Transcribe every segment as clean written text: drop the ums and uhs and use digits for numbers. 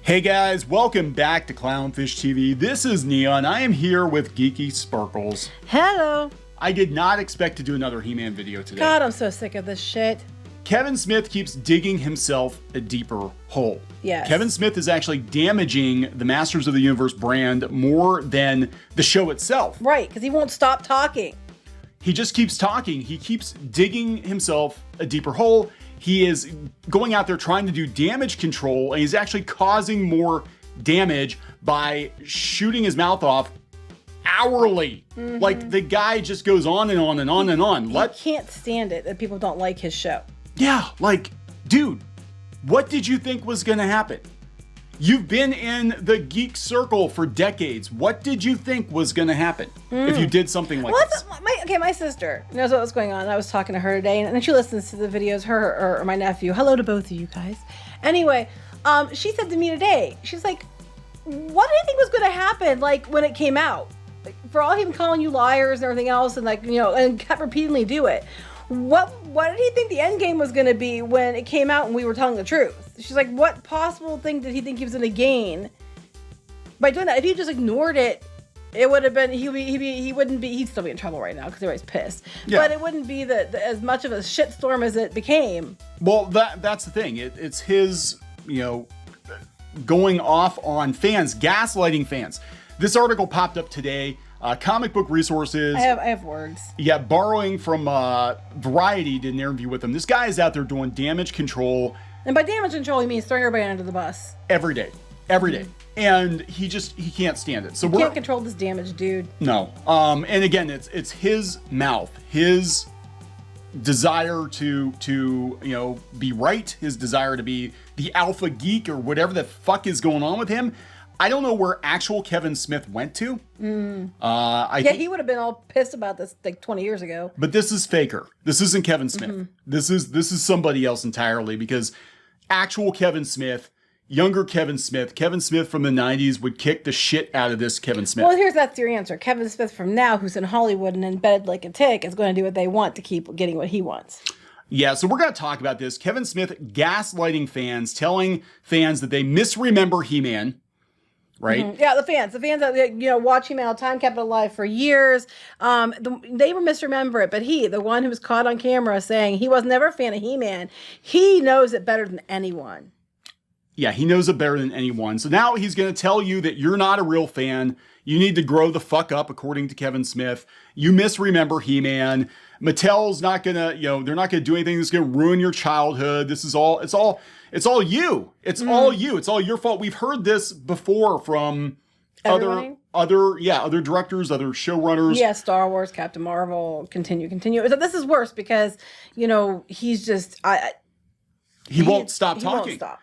Hey guys, welcome back to Clownfish TV. This is Neon. I am here with Geeky Sparkles. Hello. I did not expect to do another He-Man video today. God, I'm so sick of this shit. Kevin Smith keeps digging himself a deeper hole. Yes. Kevin Smith is actually damaging the Masters of the Universe brand more than the show itself. Right, because he won't stop talking. He just keeps talking. He keeps digging himself a deeper hole. He is going out there trying to do damage control, and he's actually causing more damage by shooting his mouth off hourly. Like, the guy just goes on and on and on and on. He can't stand it that people don't like his show. Yeah, like, dude, what did you think was going to happen? You've been in the geek circle for decades. What did you think was going to happen if you did something like this? My sister knows what was going on. I was talking to her today, and then she listens to the videos, her or my nephew. Hello to both of you guys. Anyway, she said to me today, she's like, what do you think was going to happen, like, when it came out? Like, for all him calling you liars and everything else, and, like, you know, and kept repeatedly do it. What did he think the end game was going to be when it came out and we were telling the truth? She's like, what possible thing did he think he was going to gain by doing that? If he just ignored it, it would have been, he'd still be in trouble right now because everybody's pissed. Yeah. But it wouldn't be as much of a shitstorm as it became. Well, that's the thing. It's his, you know, going off on fans, gaslighting fans. This article popped up today. Comic book resources. I have words. Yeah, borrowing from Variety did an interview with him. This guy is out there doing damage control. And by damage control, he means throwing everybody under the bus. Every day. And he can't stand it. So he can't control this damage, dude. No. And again, it's his mouth, his desire to you know, be right, his desire to be the alpha geek or whatever the fuck is going on with him. I don't know where actual Kevin Smith went to. He would have been all pissed about this like 20 years ago. But this is faker. This isn't Kevin Smith. This is somebody else entirely, because actual Kevin Smith, younger Kevin Smith from the 90s would kick the shit out of this Kevin Smith. Well, that's your answer. Kevin Smith from now, who's in Hollywood and embedded like a tick, is going to do what they want to keep getting what he wants. Yeah, so we're going to talk about this. Kevin Smith gaslighting fans, telling fans that they misremember He-Man. Right? Yeah, the fans that, you know, watch Heman all the time, kept it alive for years. They were misremember it, but the one who was caught on camera saying he was never a fan of He-Man, he knows it better than anyone. Yeah, he knows it better than anyone. So now he's going to tell you that you're not a real fan. You need to grow the fuck up, according to Kevin Smith. You misremember He-Man. Mattel's not going to, you know, they're not going to do anything that's going to ruin your childhood. This is all, it's all you. It's all you. It's all your fault. We've heard this before from other directors, other showrunners. Yeah, Star Wars, Captain Marvel, continue. So this is worse because, you know, he's just, he won't stop talking. He won't stop.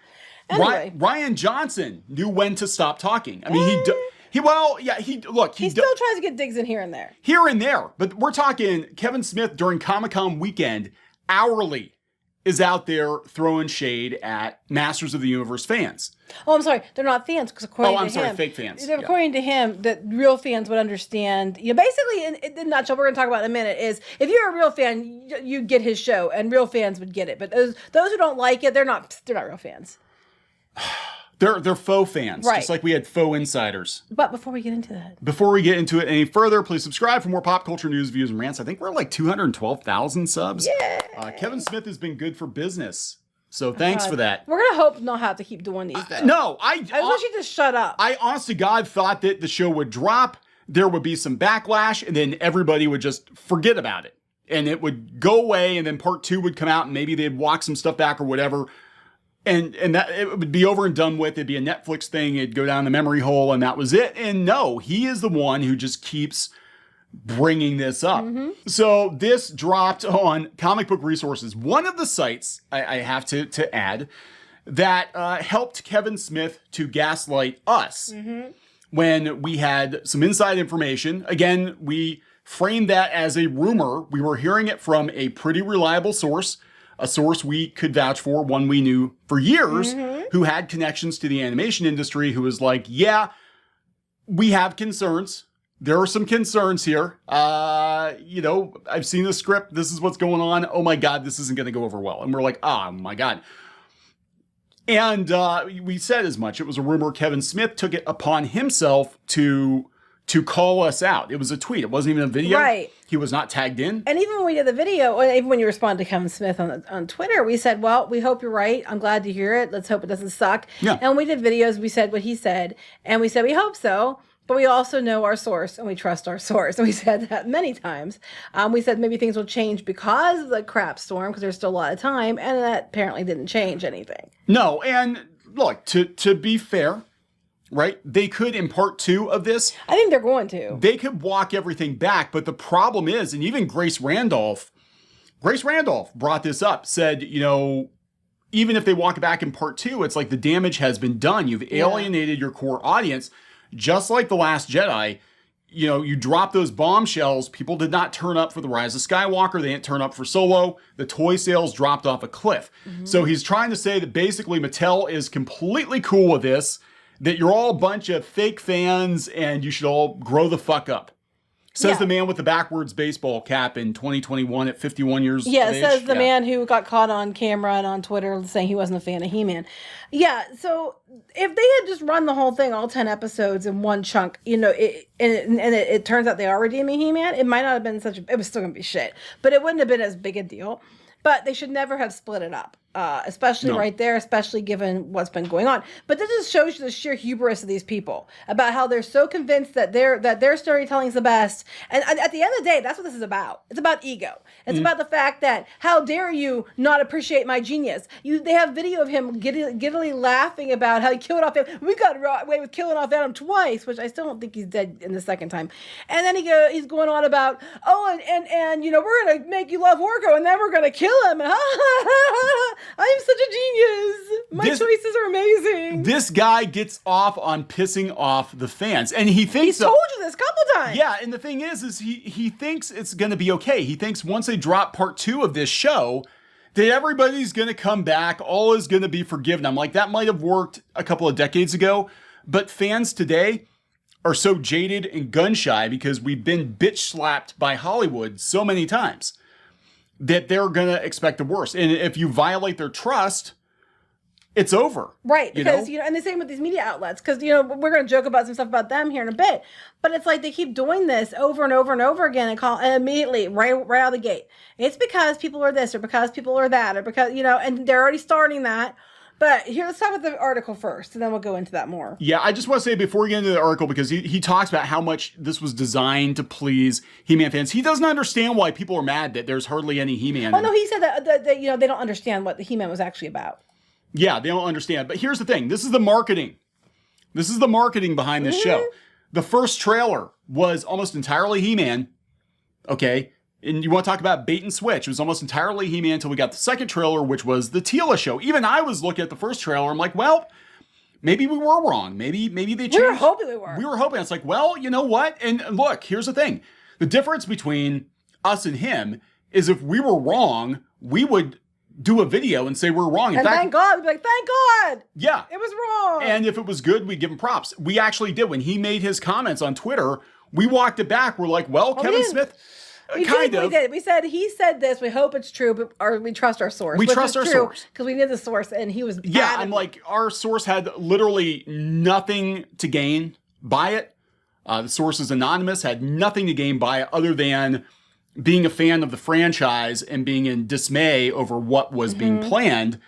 Anyway. Ryan Johnson knew when to stop talking. I mean, he still tries to get digs in here and there. Here and there. But we're talking Kevin Smith during Comic-Con weekend, hourly, is out there throwing shade at Masters of the Universe fans. Oh, I'm sorry. They're not fans, because according to him... fake fans. According to him, that real fans would understand... You know, basically, in a nutshell, we're going to talk about in a minute, is if you're a real fan, you'd get his show, and real fans would get it. But those who don't like it, they're not real fans. They're faux fans, right. Just like we had faux insiders. But before we get into that... Before we get into it any further, please subscribe for more pop culture news, views, and rants. I think we're like 212,000 subs. Yeah. Kevin Smith has been good for business. So thanks for that. We're going to hope not have to keep doing these, though. No, I wish you just shut up. I honest to God thought that the show would drop, there would be some backlash, and then everybody would just forget about it. And it would go away, and then part 2 would come out, and maybe they'd walk some stuff back or whatever. And that it would be over and done with. It'd be a Netflix thing. It'd go down the memory hole, and that was it. And no, he is the one who just keeps bringing this up. So this dropped on Comic Book Resources, one of the sites, I have to add, that helped Kevin Smith to gaslight us when we had some inside information. Again, we framed that as a rumor. We were hearing it from a pretty reliable source, a source we could vouch for, one we knew for years, who had connections to the animation industry, who was like, yeah, we have concerns. There are some concerns here. You know, I've seen the script. This is what's going on. Oh my God, this isn't going to go over well. And we're like, oh my God. And we said as much. It was a rumor Kevin Smith took it upon himself to call us out. It was a tweet. It wasn't even a video. Right. He was not tagged in. And even when we did the video, or even when you responded to Kevin Smith on Twitter, we said, well, we hope you're right. I'm glad to hear it. Let's hope it doesn't suck. Yeah. And we did videos. We said what he said. And we said, we hope so. But we also know our source and we trust our source. And we said that many times. We said maybe things will change because of the crap storm, because there's still a lot of time. And that apparently didn't change anything. No. And look, to be fair, right? They could, in part 2 of this, I think they're going to. They could walk everything back. But the problem is, and even Grace Randolph brought this up, said, even if they walk it back in part 2, it's like the damage has been done. You've alienated your core audience. Just like The Last Jedi, you drop those bombshells. People did not turn up for The Rise of Skywalker. They didn't turn up for Solo. The toy sales dropped off a cliff. Mm-hmm. So he's trying to say that basically Mattel is completely cool with this, that you're all a bunch of fake fans and you should all grow the fuck up. Says the man with the backwards baseball cap in 2021 at 51 years old. Yeah, says the man who got caught on camera and on Twitter saying he wasn't a fan of He-Man. Yeah, so if they had just run the whole thing, all 10 episodes in one chunk, it turns out they are redeeming He-Man, it might not have been it was still going to be shit, but it wouldn't have been as big a deal. But they should never have split it up, especially right there, especially given what's been going on. But this just shows you the sheer hubris of these people about how they're so convinced that their storytelling is the best. And at the end of the day, that's what this is about. It's about ego. It's about the fact that how dare you not appreciate my genius? They have video of him giddily laughing about how he killed off Adam. We got away with killing off Adam twice, which I still don't think he's dead in the second time. And then he's going on about, and we're gonna make you love Orko, and then we're gonna kill him. And I'm such a genius. My choices are amazing. This guy gets off on pissing off the fans, and he thinks he's told you this a couple times. Yeah, and the thing is he thinks it's going to be okay. He thinks once they drop part 2 of this show, that everybody's going to come back, all is going to be forgiven. I'm like, that might have worked a couple of decades ago, but fans today are so jaded and gun shy because we've been bitch slapped by Hollywood so many times that they're going to expect the worst. And if you violate their trust, it's over. Right. Because, and the same with these media outlets, because, we're going to joke about some stuff about them here in a bit, but it's like they keep doing this over and over and over again and immediately right out of the gate. It's because people are this or because people are that or because, and they're already starting that. But here, let's talk about the article first, and then we'll go into that more. Yeah, I just want to say before we get into the article, because he talks about how much this was designed to please He-Man fans. He doesn't understand why people are mad that there's hardly any He-Man. Oh, no, he said that they don't understand what the He-Man was actually about. Yeah, they don't understand. But here's the thing. This is the marketing. This is the marketing behind this show. The first trailer was almost entirely He-Man. Okay? And you want to talk about bait and switch. It was almost entirely He-Man until we got the second trailer, which was the Talia show. Even I was looking at the first trailer. I'm like, well, maybe we were wrong. Maybe they changed. We were hoping we were. We were hoping. It's like, well, you know what? And look, here's the thing. The difference between us and him is if we were wrong, we would do a video and say we're wrong. In fact, thank God. We'd be like, thank God. Yeah. It was wrong. And if it was good, we'd give him props. We actually did. When he made his comments on Twitter, we walked it back. We're like, well, Kevin Smith... We did. We said, he said this. We hope it's true, but we trust our source. We trust our source. Because we knew the source, and he was Yeah, I'm like, our source had literally nothing to gain by it. The source is anonymous, had nothing to gain by it other than being a fan of the franchise and being in dismay over what was being planned.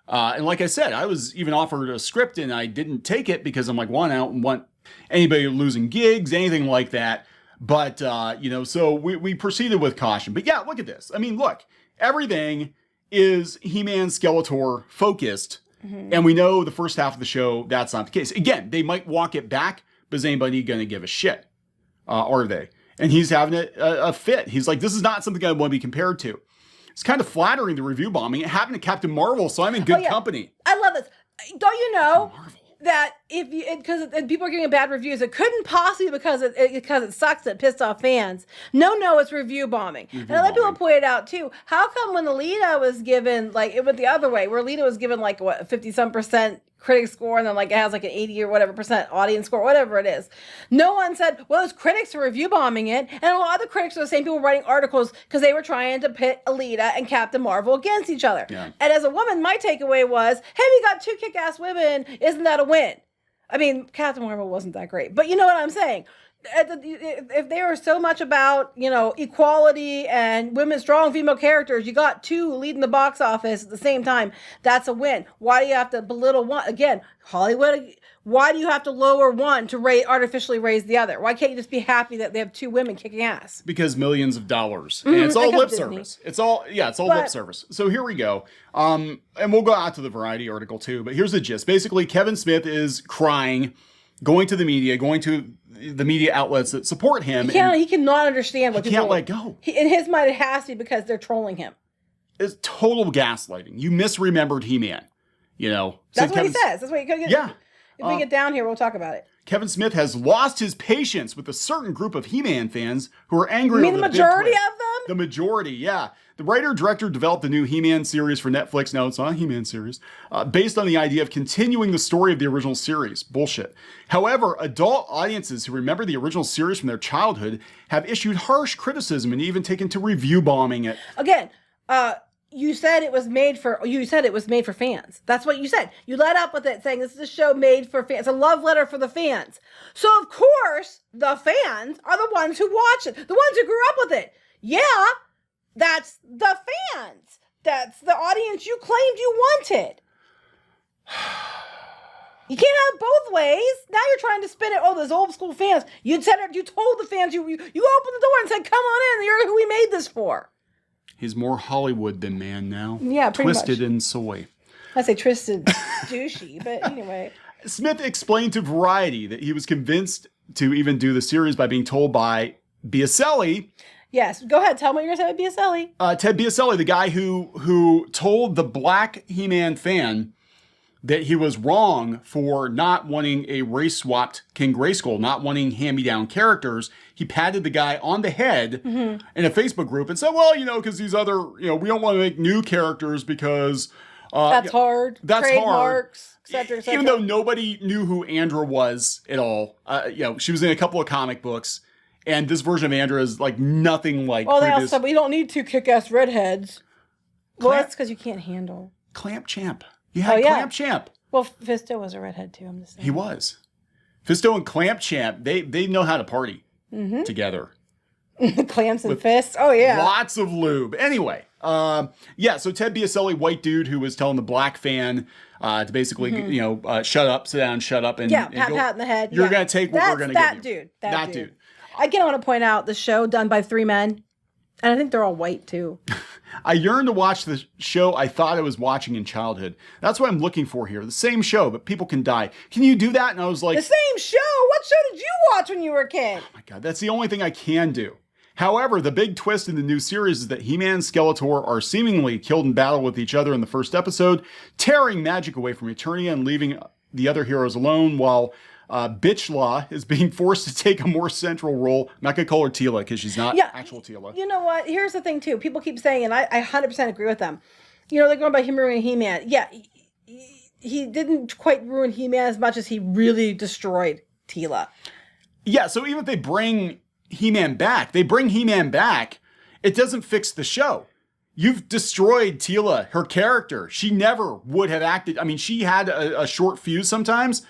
And like I said, I was even offered a script, and I didn't take it because I'm like, one, I don't want anybody losing gigs, anything like that. But, so we proceeded with caution. But yeah, look at this. I mean, look, everything is He-Man Skeletor focused. And we know the first half of the show, that's not the case. Again, they might walk it back, but is anybody going to give a shit? Are they? And he's having a fit. He's like, this is not something I want to be compared to. It's kind of flattering, the review bombing. It happened to Captain Marvel, so I'm in good company. I love this. Don't you know that if you, because people are giving bad reviews, it couldn't possibly because it sucks, it pissed off fans. No, it's review bombing. And a lot of people pointed out too, how come when Alita was given, like, it went the other way, where Alita was given like what 50-some% critic score, and then like it has like an 80 or whatever percent audience score, whatever it is. No one said, well, it's critics who are review bombing it, and a lot of the critics are the same people writing articles because they were trying to pit Alita and Captain Marvel against each other. Yeah. And as a woman, my takeaway was, hey, we got 2 kick-ass women, isn't that a win? I mean, Captain Marvel wasn't that great, but you know what I'm saying. If they were so much about, equality and women, strong female characters, you got 2 leading the box office at the same time. That's a win. Why do you have to belittle one? Again, Hollywood, why do you have to lower one to artificially raise the other? Why can't you just be happy that they have 2 women kicking ass? Because millions of dollars. And it's all lip service. It's all lip service. So here we go. And we'll go out to the Variety article too, but here's the gist. Basically, Kevin Smith is crying, going to the media outlets that support him. He cannot understand what he can't let go. In his mind, it has to be because they're trolling him. It's total gaslighting. You misremembered Heman. That's what he says. That's what he could get. Yeah. If we get down here, we'll talk about it. Kevin Smith has lost his patience with a certain group of He-Man fans who are angry You over mean the majority of them? The majority, yeah. The writer-director developed a new He-Man series for Netflix. No, it's not a He-Man series. Based on the idea of continuing the story of the original series. Bullshit. However, adult audiences who remember the original series from their childhood have issued harsh criticism and even taken to review bombing it. Again, you said it was made for fans. That's what you said. You led up with it saying this is a show made for fans. It's a love letter for the fans. So of course, the fans are the ones who watch it. The ones who grew up with it. Yeah, that's the fans. That's the audience you claimed you wanted. You can't have both ways. Now you're trying to spin it. Oh, those old school fans. You told the fans, you opened the door and said, come on in. You're who we made this for. He's more Hollywood than man now. Yeah, pretty Twisted much. in soy. I say twisted douchey, but anyway. Smith explained to Variety that he was convinced to even do the series by being told by Biaselli. Yes, go ahead. Tell me what you're going to say with Biaselli. Ted Biaselli, the guy who told the black He-Man fan that he was wrong for not wanting a race-swapped King Grayskull, not wanting hand-me-down characters. He patted the guy on the head in a Facebook group and said, well, because these other, we don't want to make new characters because... that's hard. That's trademarks, hard. et cetera. Even though nobody knew who Andra was at all. She was in a couple of comic books, and this version of Andra is like nothing like previous. They also said, we don't need 2 kick-ass redheads. Well, that's because you can't handle. Clamp Champ. You had Clamp Champ. Well, Fisto was a redhead too, I'm just saying. He was. Fisto and Clamp Champ, they know how to party together. Clamps and fists. Oh, yeah. Lots of lube. Anyway, so Ted Biaselli, white dude who was telling the black fan to basically, shut up, sit down, shut up. And pat in the head. You're going to take what we're going to give you. That dude. Again, I want to point out the show done by 3 men. And I think they're all white, too. I yearn to watch the show I thought I was watching in childhood. That's what I'm looking for here. The same show, but people can die. Can you do that? And I was like... The same show? What show did you watch when you were a kid? Oh my God, that's the only thing I can do. However, the big twist in the new series is that He-Man and Skeletor are seemingly killed in battle with each other in the first episode, tearing magic away from Eternia and leaving the other heroes alone, while Bitch Law is being forced to take a more central role. I'm not going to call her Tila because she's not actual Tila. You know what? Here's the thing, too. People keep saying, and I 100% agree with them, they're going by him ruining He-Man. Yeah, he didn't quite ruin He-Man as much as he really destroyed Tila. Yeah, so even if they bring He-Man back, it doesn't fix the show. You've destroyed Tila, her character. She never would have acted. I mean, she had a short fuse sometimes,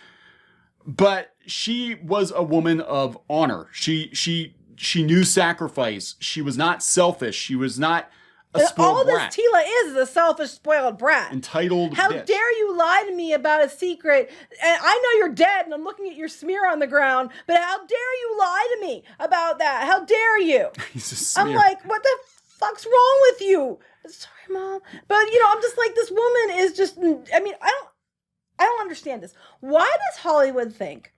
but she was a woman of honor. She knew sacrifice. She was not selfish. She was not a spoiled brat. All this Tila is a selfish, spoiled brat. Entitled How bitch. dare you lie to me about a secret? And I know you're dead and I'm looking at your smear on the ground, but how dare you lie to me about that? How dare you? He's a smear. I'm like, what the fuck's wrong with you? Sorry, Mom. But, I'm just like, this woman is just, I don't understand this. Why does Hollywood think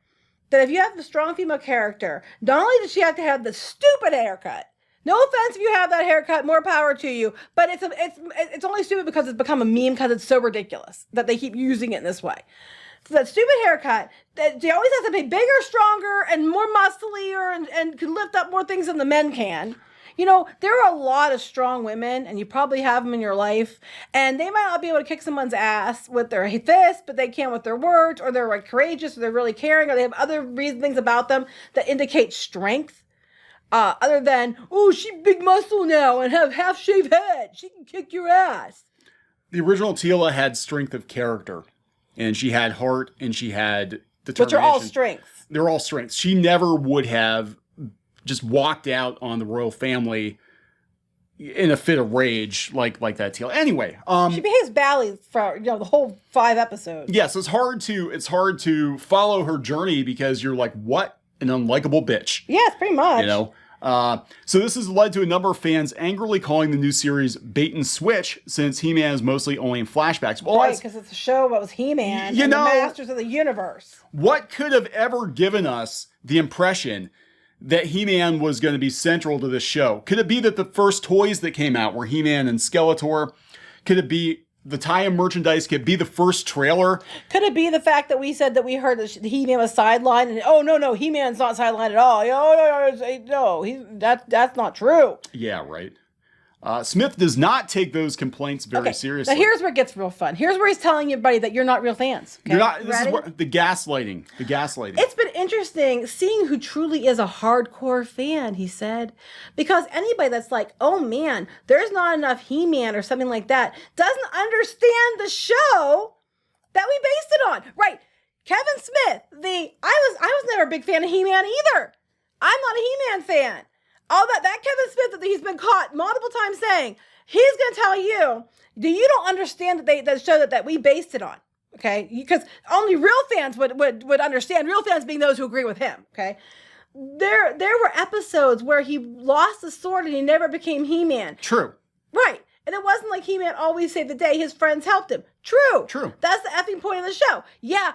that if you have a strong female character, not only does she have to have the stupid haircut, no offense if you have that haircut, more power to you, but it's only stupid because it's become a meme because it's so ridiculous that they keep using it in this way. that stupid haircut. That she always has to be bigger, stronger, and more muscly, and can lift up more things than the men can. You know, there are a lot of strong women, and you probably have them in your life, and they might not be able to kick someone's ass with their fists, but they can with their words, or they're like courageous, or they're really caring, or they have other things about them that indicate strength. Other than, oh, she's big muscle now and have half-shaved head. She can kick your ass. The original Talia had strength of character, and she had heart, and she had determination. Which are all strengths. They're all strengths. She never would have just walked out on the royal family in a fit of rage like that Talia. Anyway, she behaves badly for the whole 5 episodes. Yes, it's hard to follow her journey because you're like, what an unlikable bitch. Yes, pretty much. You know. So this has led to a number of fans angrily calling the new series bait and switch, since He-Man is mostly only in flashbacks. Well, right, because it's a show about He-Man and the Masters of the Universe. What could have ever given us the impression that He-Man was going to be central to this show? Could it be that the first toys that came out were He-Man and Skeletor? Could it be the tie-in merchandise? Could it be the first trailer? Could it be the fact that we said that we heard that He-Man was sidelined, and no, He-Man's not sidelined at all. That's not true. Yeah, right. Smith does not take those complaints very seriously. Now here's where it gets real fun. Here's where he's telling everybody that you're not real fans. Okay? You're not. This is where, the gaslighting. It's been interesting seeing who truly is a hardcore fan, he said. Because anybody that's like, oh man, there's not enough He-Man or something like that, doesn't understand the show that we based it on. Right. Kevin Smith, I was never a big fan of He-Man either. I'm not a He-Man fan. All that Kevin Smith that he's been caught multiple times saying, he's going to tell you, you don't understand that show that we based it on, okay? Because only real fans would understand, real fans being those who agree with him, okay? There were episodes where he lost the sword and he never became He-Man. True. Right. And it wasn't like He-Man always saved the day. His friends helped him. True. That's the effing point of the show. Yeah,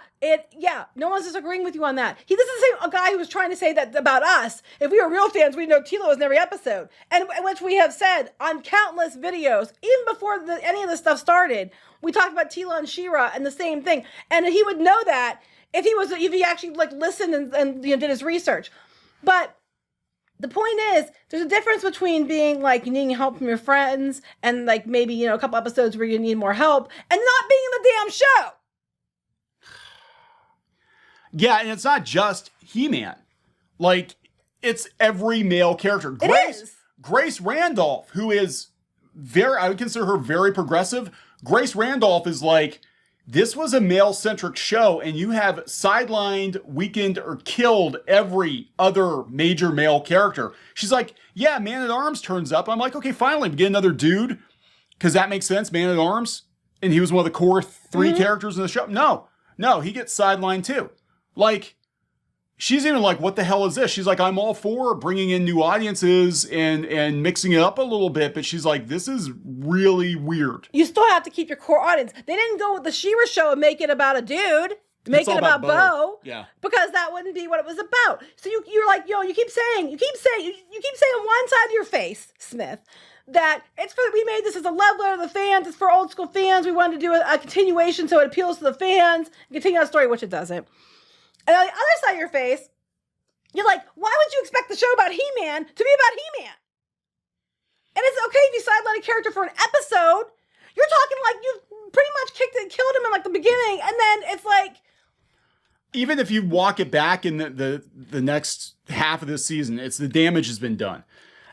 no one's disagreeing with you on that. This is the same guy who was trying to say that about us. If we were real fans, we'd know Tilo was in every episode. And which we have said on countless videos, even before any of this stuff started, we talked about Tilo and She-Ra and the same thing. And he would know that if he actually listened and did his research. But the point is, there's a difference between being like you needing help from your friends and like maybe, a couple episodes where you need more help and not being in the damn show. Yeah, and it's not just He-Man. Like, it's every male character. Grace Randolph, who is I would consider her very progressive. Grace Randolph is like, this was a male-centric show, and you have sidelined, weakened, or killed every other major male character. She's like, yeah, Man-at-Arms turns up. I'm like, okay, finally, we get another dude, because that makes sense, Man-at-Arms. And he was one of the core 3 characters in the show. No, he gets sidelined too. Like, she's even like, what the hell is this? She's like, I'm all for bringing in new audiences and mixing it up a little bit, but she's like, this is really weird. You still have to keep your core audience. They didn't go with the She-Ra show and make it about a dude. Make it about Bo. Yeah. Because that wouldn't be what it was about. So you're like, you keep saying on one side of your face, Smith, that we made this as a leveler to the fans. It's for old school fans. We wanted to do a continuation so it appeals to the fans. Continue that story, which it doesn't. And on the other side of your face, you're like, why would you expect the show about He-Man to be about He-Man? And it's okay if you sideline a character for an episode. You're talking like you've pretty much killed him in like the beginning, and then it's like, even if you walk it back in the next half of this season, it's the damage has been done.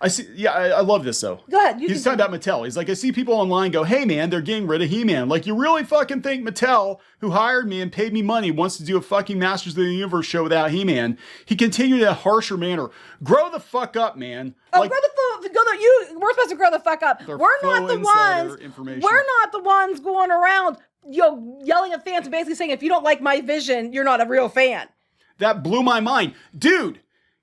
I love this though. Go ahead. He's talking about Mattel. He's like, I see people online go, hey man, they're getting rid of He-Man. Like, you really fucking think Mattel, who hired me and paid me money, wants to do a fucking Masters of the Universe show without He-Man? He continued in a harsher manner. Grow the fuck up, man. Oh, we're supposed to grow the fuck up. We're not the ones going around, yelling at fans and basically saying, if you don't like my vision, you're not a real fan. That blew my mind. Dude,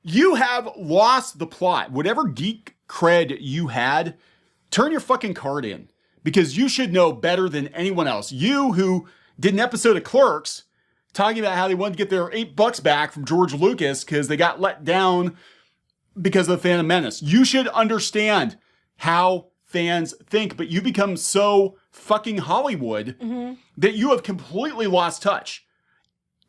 you have lost the plot. Whatever geek cred you had, turn your fucking card in. Because you should know better than anyone else. You who did an episode of Clerks talking about how they wanted to get their $8 back from George Lucas because they got let down because of the Phantom Menace. You should understand how fans think, but you become so fucking Hollywood that you have completely lost touch.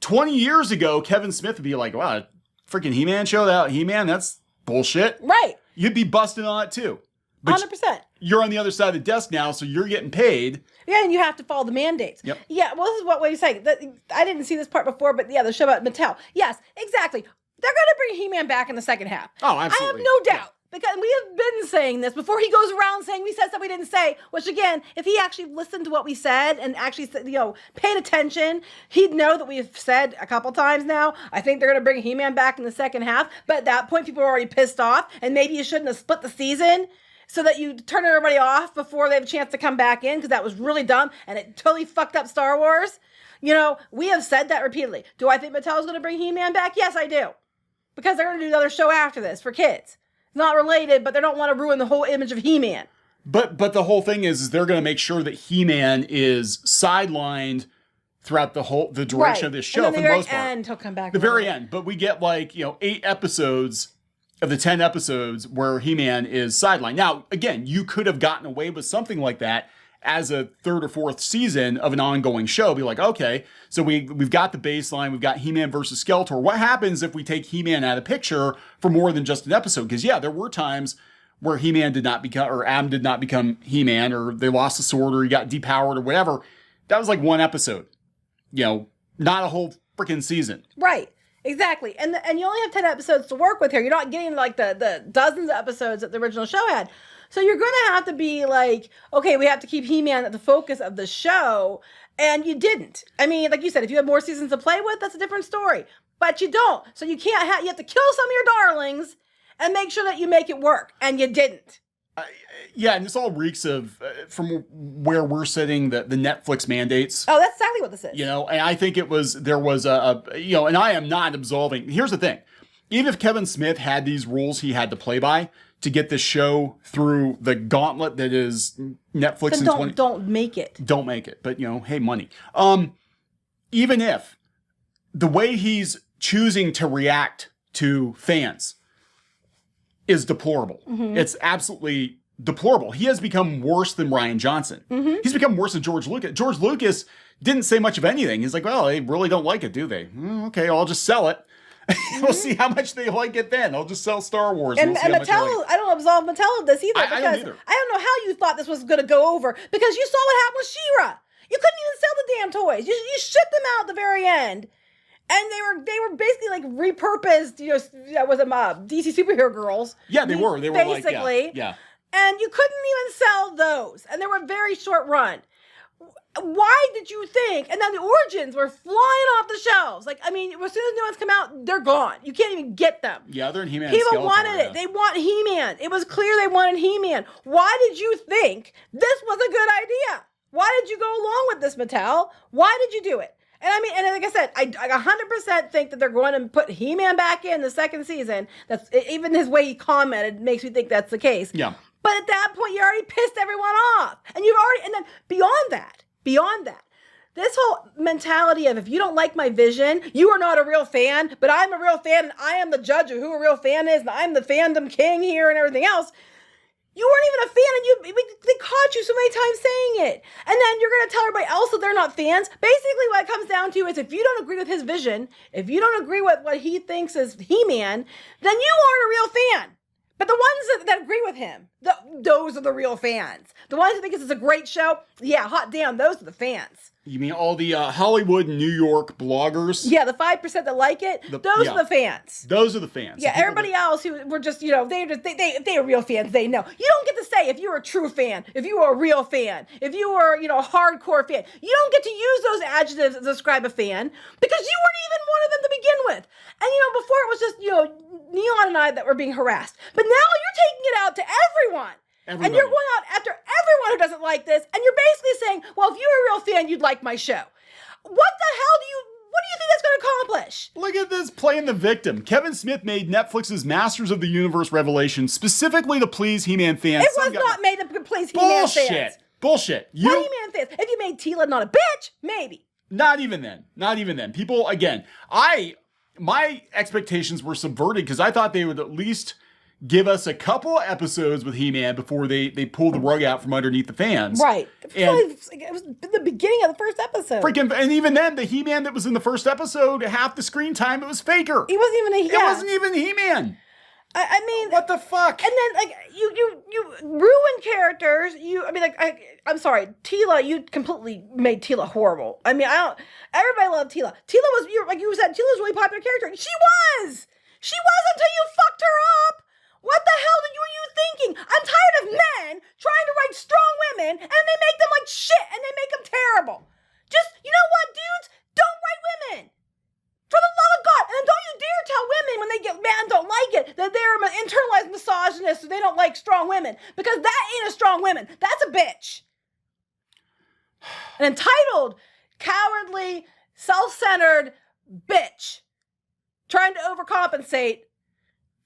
20 years ago, Kevin Smith would be like, wow, freaking He-Man show, that He-Man, that's bullshit. Right. You'd be busting on it too. But 100%. you're on the other side of the desk now, so you're getting paid. Yeah, and you have to follow the mandates. Yep. Yeah, well, this is what you're saying. I didn't see this part before, but yeah, the show about Mattel. Yes, exactly. They're going to bring He-Man back in the second half. Oh, absolutely. I have no doubt. Because we have been saying this before he goes around saying we said stuff we didn't say, which again, if he actually listened to what we said and actually, paid attention, he'd know that we've said a couple times now, I think they're going to bring He-Man back in the second half. But at that point, people are already pissed off, and maybe you shouldn't have split the season so that you turn everybody off before they have a chance to come back in, because that was really dumb, and it totally fucked up Star Wars. We have said that repeatedly. Do I think Mattel is going to bring He-Man back? Yes, I do. Because they're going to do another show after this for kids. Not related, but they don't want to ruin the whole image of He-Man. But the whole thing is they're going to make sure that He-Man is sidelined throughout the duration of this show, for the most part. End, he'll come back. The very end. But we get 8 episodes of the 10 episodes where He-Man is sidelined. Now, again, you could have gotten away with something like that as a 3rd or 4th season of an ongoing show. Be like, okay, so we've got the baseline, we've got He-Man versus Skeletor. What happens if we take He-Man out of the picture for more than just an episode? Because there were times where He-Man did not become, or Adam did not become He-Man, or they lost the sword, or he got depowered, or whatever. That was like one episode. Not a whole freaking season. Right. Exactly. And you only have 10 episodes to work with here. You're not getting like the dozens of episodes that the original show had. So you're going to have to be like, okay, we have to keep He-Man at the focus of the show. And you didn't. I mean, like you said, if you have more seasons to play with, that's a different story. But you don't. So you can't you have to kill some of your darlings and make sure that you make it work. And you didn't. And this all reeks of, from where we're sitting, the Netflix mandates. Oh, that's exactly what this is. And I think there was and I am not absolving. Here's the thing. Even if Kevin Smith had these rules he had to play by to get this show through the gauntlet that is Netflix, then don't make it. Don't make it. But, hey, money. Even if the way he's choosing to react to fans is deplorable. Mm-hmm. It's absolutely deplorable. He has become worse than Rian Johnson. Mm-hmm. He's become worse than George Lucas. George Lucas didn't say much of anything. He's like, well, they really don't like it, do they? Okay, I'll just sell it. We'll see how much they like it then. I'll just sell Star Wars. And, we'll and Mattel, I don't absolve Mattel of this either. I don't either. I don't know how you thought this was going to go over, because you saw what happened with She-Ra. You couldn't even sell the damn toys. You shipped them out at the very end. And they were basically like repurposed, with them DC superhero girls. Yeah, they were. They were basically. Yeah. And you couldn't even sell those. And they were a very short run. Why did you think? And then the Origins were flying off the shelves. Like, I mean, as soon as new ones come out, they're gone. You can't even get them. Yeah, they're in He-Man. People wanted it. They want He-Man. It was clear they wanted He-Man. Why did you think this was a good idea? Why did you go along with this, Mattel? Why did you do it? And I mean, and like I said, I 100% think that they're going to put He-Man back in the second season. That's even his way he commented makes me think that's the case. Yeah. But at that point, you already pissed everyone off, and then beyond that, this whole mentality of, if you don't like my vision, you are not a real fan. But I'm a real fan, and I am the judge of who a real fan is, and I'm the fandom king here, and everything else. You weren't even a fan, and they caught you so many times saying it. And then you're going to tell everybody else that they're not fans. Basically, what it comes down to is, if you don't agree with his vision, if you don't agree with what he thinks is He-Man, then you aren't a real fan. But the ones that agree with him, those are the real fans. The ones who think this is a great show, yeah, hot damn, those are the fans. You mean all the Hollywood, New York bloggers? Yeah, the 5% that like it, those are the fans. Those are the fans. Yeah, everybody else who were just, they are real fans, they know. You don't get to say if you're a true fan, if you are a real fan, if you are, a hardcore fan. You don't get to use those adjectives to describe a fan, because you weren't even one of them to begin with. And, before it was just, Neon and I that were being harassed. But now you're taking it out to everyone. Everybody. And you're going out after everyone who doesn't like this, and you're basically saying, well, if you're a real fan, you'd like my show. What do you think that's going to accomplish? Look at this, playing the victim. Kevin Smith made Netflix's Masters of the Universe revelation specifically to please He-Man fans. It was not made to please He-Man fans. Bullshit. What He-Man fans? If you made Tila not a bitch, maybe. Not even then. People, again, my expectations were subverted, because I thought they would at least give us a couple of episodes with He-Man before they pull the rug out from underneath the fans. Right. And It was the beginning of the first episode. and even then, the He-Man that was in the first episode, half the screen time, it was Faker. He wasn't even It wasn't even He-Man. I mean, what the fuck? And then, like, you ruin characters. I'm sorry, Tila. You completely made Tila horrible. I mean, everybody loved Tila. Tila was, like you said, Tila was a really popular character. She was until you fucked her up. What the hell were you thinking? I'm tired of men trying to write strong women, and they make them like shit, and they make them terrible. Just, you know what, dudes? Don't write women. For the love of God. And then don't you dare tell women when they get mad and don't like it that they're internalized misogynists so they don't like strong women. Because that ain't a strong woman. That's a bitch. An entitled, cowardly, self-centered bitch. Trying to overcompensate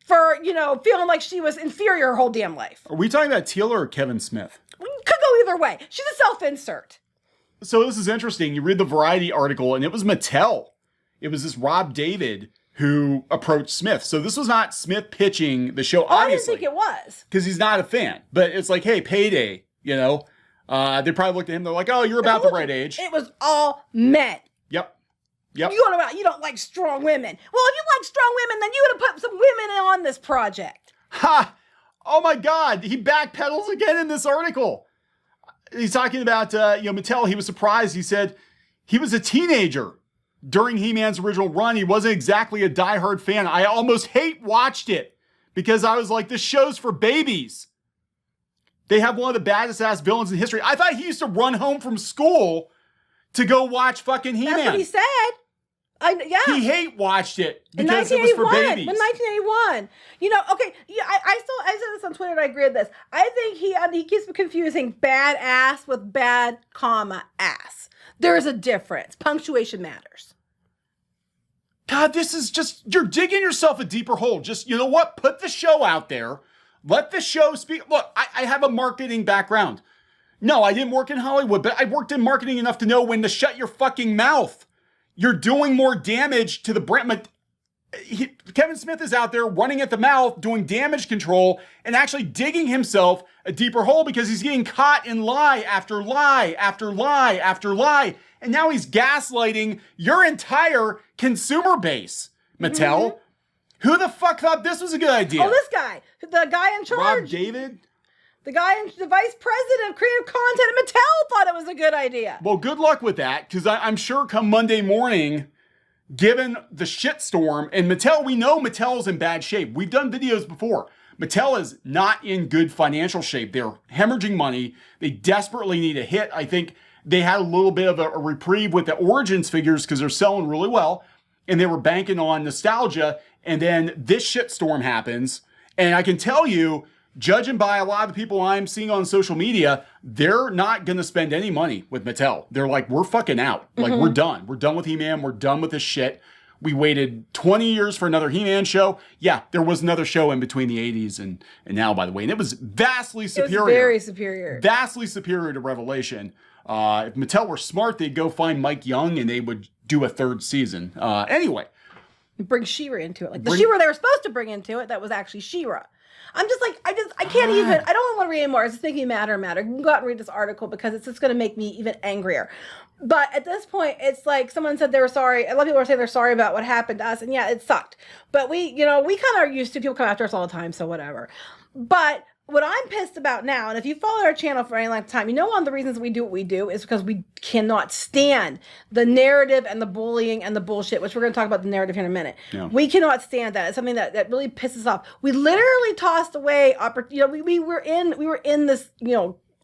for, feeling like she was inferior her whole damn life. Are we talking about Talia or Kevin Smith? We could go either way. She's a self-insert. So this is interesting. You read the Variety article, and it was Mattel. It was this Rob David who approached Smith. So this was not Smith pitching the show, obviously. I didn't think it was. Because he's not a fan. But it's like, hey, payday, They probably looked at him, they're like, oh, you're about the right age. It was all men. Yep. You don't like strong women. Well, if you like strong women, then you would have put some women on this project. Ha! Oh my God, he backpedals again in this article. He's talking about, Mattel. He was surprised. He said he was a teenager during He-Man's original run. He wasn't exactly a diehard fan. I almost watched it because I was like, this show's for babies. They have one of the baddest ass villains in history. I thought he used to run home from school to go watch fucking He-Man. That's what he said. He watched it because it was for babies. In 1981. I said this on Twitter and I agree with this. I think he keeps confusing bad ass with bad, ass. There is a difference. Punctuation matters. God, this is just, you're digging yourself a deeper hole. Just, you know what? Put the show out there. Let the show speak. Look, I have a marketing background. No, I didn't work in Hollywood, but I worked in marketing enough to know when to shut your fucking mouth. You're doing more damage to the brand. Kevin Smith is out there running at the mouth, doing damage control, and actually digging himself a deeper hole because he's getting caught in lie after lie after lie after lie. And now he's gaslighting your entire consumer base, Mattel. Mm-hmm. Who the fuck thought this was a good idea? Oh, this guy. The guy in charge. Rob David? The vice president of creative content at Mattel thought it was a good idea. Well, good luck with that, because I'm sure come Monday morning, given the shitstorm, and Mattel, we know Mattel's in bad shape. We've done videos before. Mattel is not in good financial shape. They're hemorrhaging money. They desperately need a hit. I think they had a little bit of a reprieve with the Origins figures because they're selling really well, and they were banking on nostalgia, and then this shitstorm happens, and I can tell you, judging by a lot of the people I'm seeing on social media, they're not going to spend any money with Mattel. They're like, we're fucking out. Like, we're done. We're done with He-Man. We're done with this shit. We waited 20 years for another He-Man show. Yeah, there was another show in between the 80s and now, by the way. And it was vastly superior. It was very superior. Vastly superior to Revelation. If Mattel were smart, they'd go find Mike Young and they would do a third season. Anyway. Bring She-Ra into it. Like the She-Ra they were supposed to bring into it, that was actually She-Ra. I'm just like, I can't even, I don't want to read anymore. It's just making me madder and madder. You can go out and read this article because it's just going to make me even angrier. But at this point, it's like someone said they were sorry. A lot of people are saying they're sorry about what happened to us. And yeah, it sucked. But we kind of are used to people come after us all the time. So whatever. But what I'm pissed about now, and if you followed our channel for any length of time, you know one of the reasons we do what we do is because we cannot stand the narrative and the bullying and the bullshit, which we're going to talk about the narrative here in a minute. Yeah. We cannot stand that. It's something that really pisses off. We literally tossed away, we were in this,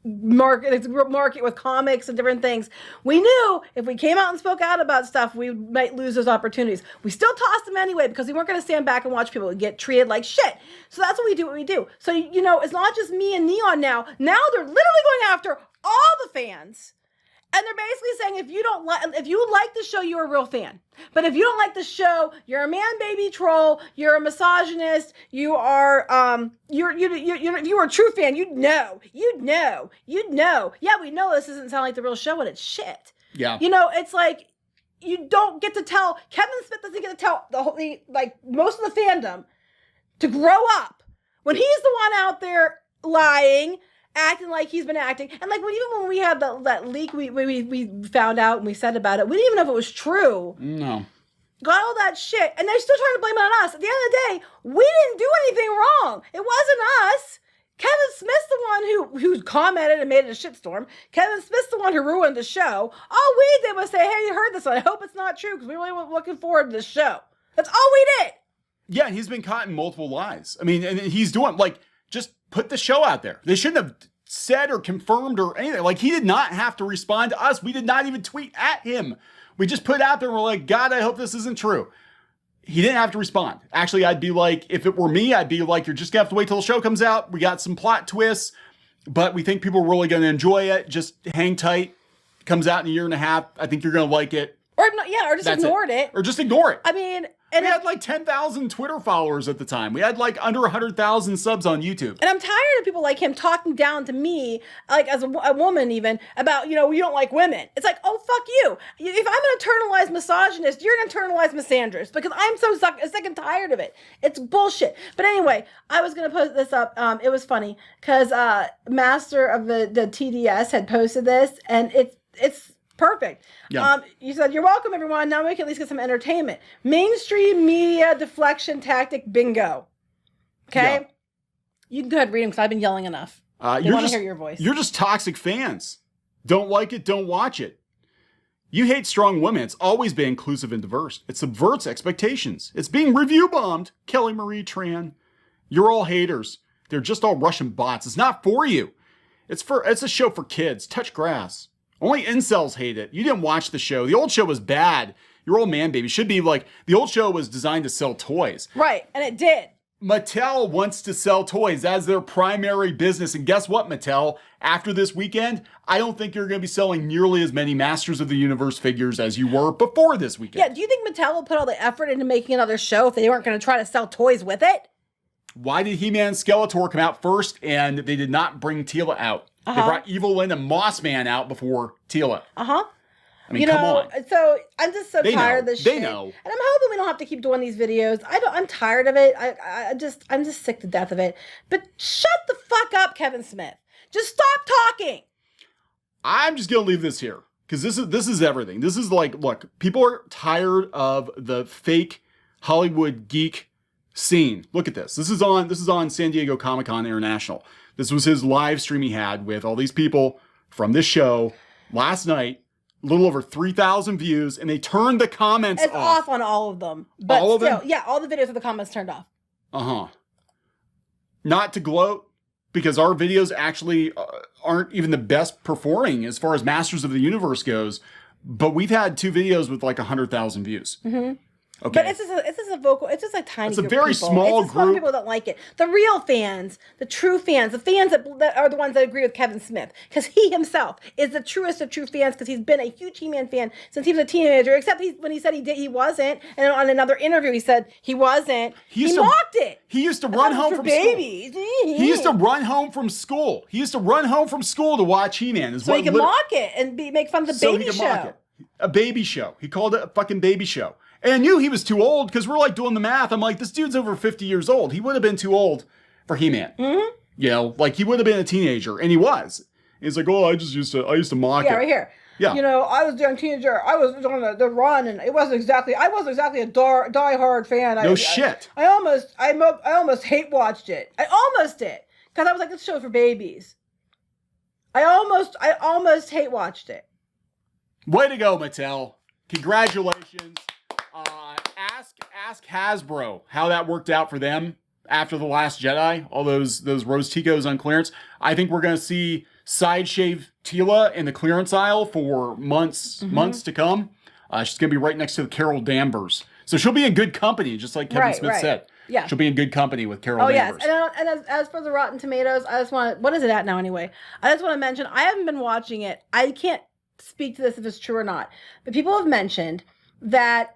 market with comics and different things. We knew if we came out and spoke out about stuff, we might lose those opportunities. We still tossed them anyway because we weren't going to stand back and watch people get treated like shit. So that's what we do. So, it's not just me and Neon now. Now they're literally going after all the fans. And they're basically saying if you like the show, you're a real fan. But if you don't like the show, you're a man baby troll, you're a misogynist, you are if you were a true fan, you'd know. Yeah, we know this doesn't sound like the real show and it's shit. Yeah. It's like you don't get to tell Kevin Smith doesn't get to tell most of the fandom to grow up when he's the one out there lying, acting like he's been acting. And like even when we had that leak, we found out and we said about it, we didn't even know if it was true. No. Got all that shit, and they're still trying to blame it on us. At the end of the day, we didn't do anything wrong. It wasn't us. Kevin Smith's the one who commented and made it a shitstorm. Kevin Smith's the one who ruined the show. All we did was say, hey, you heard this, and I hope it's not true, because we really were looking forward to the show. That's all we did. Yeah, and he's been caught in multiple lies. I mean, and he's doing, like, just put the show out there. They shouldn't have said or confirmed or anything. Like, he did not have to respond to us. We did not even tweet at him. We just put it out there and we're like, God, I hope this isn't true. He didn't have to respond. Actually, I'd be like, if it were me, I'd be like, you're just gonna have to wait till the show comes out. We got some plot twists, but we think people are really gonna enjoy it. Just hang tight. Comes out in a year and a half. I think you're gonna like it. Or just ignored it. Or just ignore it. I mean, we had like 10,000 Twitter followers at the time. We had like under 100,000 subs on YouTube. And I'm tired of people like him talking down to me, like as a woman even, about, you don't like women. It's like, oh, fuck you. If I'm an internalized misogynist, you're an internalized misandrist, because I'm so sick and tired of it. It's bullshit. But anyway, I was going to post this up. It was funny because Master of the TDS had posted this, and it's perfect. Yeah. You said, you're welcome, everyone. Now we can at least get some entertainment. Mainstream media deflection tactic bingo. Okay? Yeah. You can go ahead and read them because I've been yelling enough. They want to hear your voice. You're just toxic fans. Don't like it, don't watch it. You hate strong women. It's always been inclusive and diverse. It subverts expectations. It's being review bombed. Kelly Marie Tran. You're all haters. They're just all Russian bots. It's not for you. It's a show for kids. Touch grass. Only incels hate it. You didn't watch the show. The old show was bad. Your old man baby should be like, the old show was designed to sell toys. Right, and it did. Mattel wants to sell toys as their primary business. And guess what, Mattel? After this weekend, I don't think you're going to be selling nearly as many Masters of the Universe figures as you were before this weekend. Yeah, do you think Mattel will put all the effort into making another show if they weren't going to try to sell toys with it? Why did Heman and Skeletor come out first and they did not bring Talia out? They brought Evil Lynn and Mossman out before Talia. I mean, come on. So I'm just so tired of this shit. They know. And I'm hoping we don't have to keep doing these videos. I'm tired of it. I'm just sick to death of it. But shut the fuck up, Kevin Smith. Just stop talking. I'm just gonna leave this here because this is everything. This is like, look, people are tired of the fake Hollywood geek scene. Look at this. This is on San Diego Comic-Con International. This was his live stream he had with all these people from this show last night. A little over 3,000 views, and they turned the comments off. It's off on all of them. But all of still, them? yeah, all the videos with the comments turned off. Not to gloat, because our videos actually aren't even the best performing as far as Masters of the Universe goes, but we've had 2 videos with like 100,000 views. Okay. But it's just a vocal. It's just a tiny. It's a group very of people. small it's just some group. people that like it. The real fans, the true fans, the fans that are the ones that agree with Kevin Smith, because he himself is the truest of true fans, because he's been a huge He-Man fan since he was a teenager. Except when he said he wasn't, and on another interview he said he wasn't. He mocked it. He used to run home from babies. school. He used to run home from school. He used to run home from school to watch He-Man. So he could mock it and make fun of the baby show. A baby show. He called it a fucking baby show. And I knew he was too old because we're like doing the math. I'm like, this dude's over 50 years old. He would have been too old for He-Man. You know, like he would have been a teenager, and he was. He's like, oh, I used to mock it. Yeah, right here. Yeah. I was a young teenager. I was on the run, and I wasn't exactly a die-hard fan. Shit. I almost hate watched it. I almost did, because I was like, this show's for babies. I almost hate watched it. Way to go, Mattel. Congratulations. Ask Hasbro how that worked out for them after The Last Jedi. All those Rose Ticos on clearance. I think we're going to see side shave Talia in the clearance aisle for months to come. She's going to be right next to the Carol Danvers. So she'll be in good company, just like Kevin Smith said. Yeah. She'll be in good company with Carol Danvers. Yes. And as for the Rotten Tomatoes, I just want to, what is it at now anyway? I just want to mention, I haven't been watching it. I can't speak to this if it's true or not. But people have mentioned that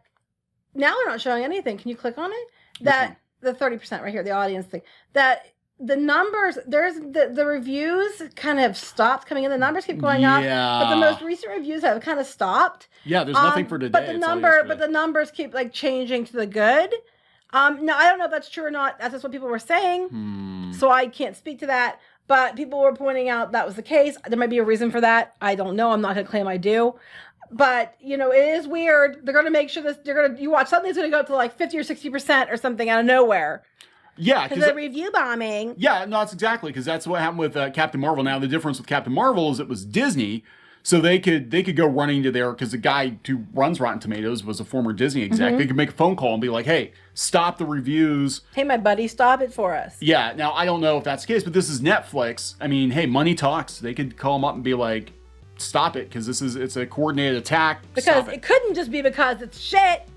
now they're not showing anything. Can you click on it? That the 30% right here, the audience thing. That the numbers, there's the reviews kind of stopped coming in. The numbers keep going up. But the most recent reviews have kind of stopped. Yeah, there's nothing for today. But the numbers keep like changing to the good. No, I don't know if that's true or not. That's just what people were saying. So I can't speak to that. But people were pointing out that was the case. There might be a reason for that. I don't know. I'm not going to claim I do. But, you know, it is weird. They're going to make sure this, you watch something's going to go up to like 50 or 60% or something out of nowhere. Yeah. Because of review bombing. Yeah, no, that's exactly. Because that's what happened with Captain Marvel. Now, the difference with Captain Marvel is it was Disney. So they could go running to there because the guy who runs Rotten Tomatoes was a former Disney exec. They could make a phone call and be like, hey, stop the reviews. Hey, my buddy, stop it for us. Yeah. Now, I don't know if that's the case, but this is Netflix. I mean, hey, money talks. They could call them up and be like, stop it because it's a coordinated attack. Because it couldn't just be because it's shit.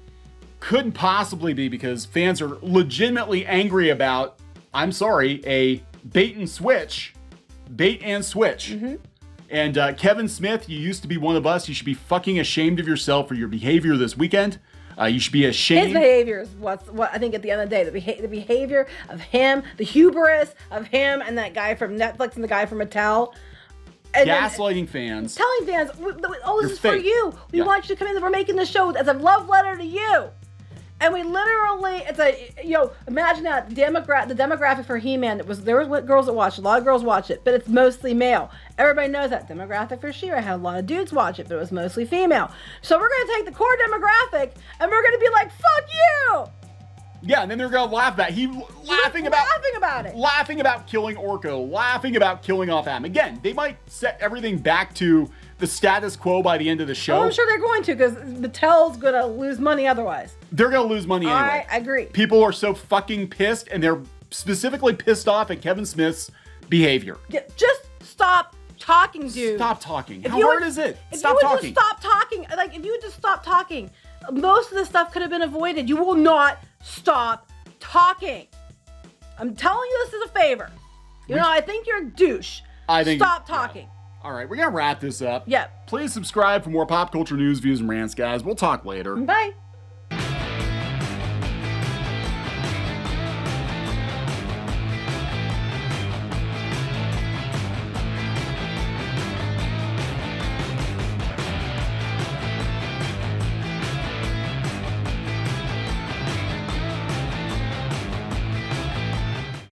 Couldn't possibly be because fans are legitimately angry about, I'm sorry, a bait and switch. And Kevin Smith, you used to be one of us. You should be fucking ashamed of yourself for your behavior this weekend. You should be ashamed. His behavior is what I think at the end of the day, the behavior of him, the hubris of him and that guy from Netflix and the guy from Mattel. And gaslighting fans. Telling fans, oh, this is fake. for you. We want you to come in. We're making the show as a love letter to you. And we literally, imagine that the demographic for Heman, there were girls that watched it. A lot of girls watch it, but it's mostly male. Everybody knows that. Demographic for She-Ra had a lot of dudes watch it, but it was mostly female. So we're going to take the core demographic and we're going to be like, fuck you! Yeah, and then they're going to laugh about it. Laughing about it. Laughing about killing Orko. Laughing about killing off Adam. Again, they might set everything back to the status quo by the end of the show. Oh, I'm sure they're going to because Mattel's going to lose money otherwise. They're going to lose money anyway. I agree. People are so fucking pissed, and they're specifically pissed off at Kevin Smith's behavior. Yeah, just stop talking, dude. Stop talking. How hard is it? Stop talking. Just stop talking. Like, if you would just stop talking, most of this stuff could have been avoided. You will not stop talking. I'm telling you this is a favor. I think you're a douche. Stop talking. Yeah. All right, we're going to wrap this up. Yep. Please subscribe for more pop culture news, views, and rants, guys. We'll talk later. Bye.